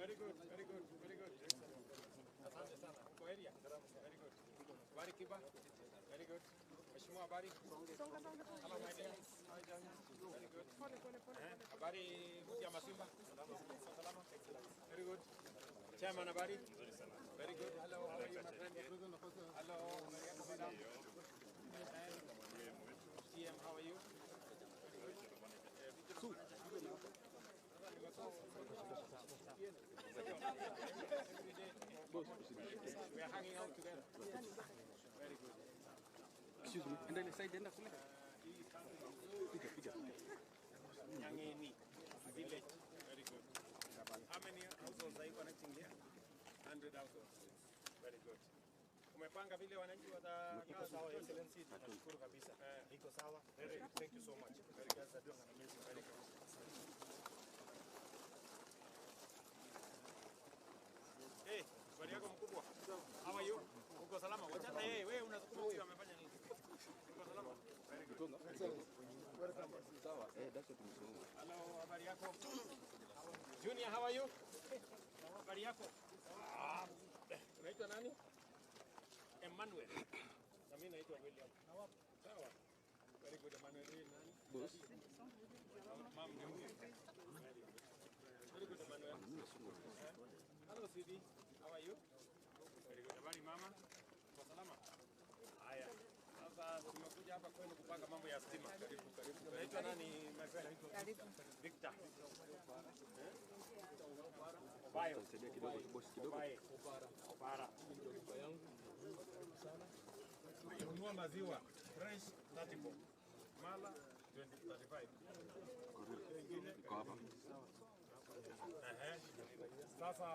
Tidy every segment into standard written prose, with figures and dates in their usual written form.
Very good, very good, very good. Asante sana. Uko area? Very good. Habari Kiba? Very good. Mheshimiwa habari? Hello my dear. Hi John. Very good. Habari ya Masimba? Salama. Very good. Chairman habari? Very good. Hello, how are you my friend? Hello, madam. TM, how are you? We are hanging out together. Very good. Excuse me, and then the side enda kule. Piga. Nyangeni village. Very good. How many households are you connecting here? 100 households. Very good. Umepanga vile wananchi watakaa sawa? Excellency, tunashukuru kabisa. Iko sawa. Thank you so much. Very good. Very good. Hey, habari yako mkubwa? How are you? Uko salama? Wachana yeye, wewe unasukuma huyu amefanya nini? Uko salama? Very good. Welcome. Sawa, that's what I'm saying. Hello, habari yako? Junior, how are you? Habari yako? Unaitwa nani? Emmanuel. Na mimi naitwa William. Sawa. Very good, Emmanuel. Nani? Boss. Mom, very good, Emmanuel. Hello, Sidi. How are you? Very good. Habari mama? Uko salama? Haya. Sasa tumekuja hapa kwenu kupanga mambo ya stima. Karibu. Unaitwa nani, my friend? Karibu. Victor. Bayo. Tutasaidia kidogo, boss kidogo. Opara. Ununua maziwa fresh 34. Mala 2035. Iko hapa. Sasa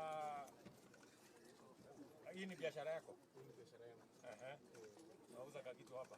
hii ni biashara yako? Hii ni biashara yangu. Nauza kitu hapa.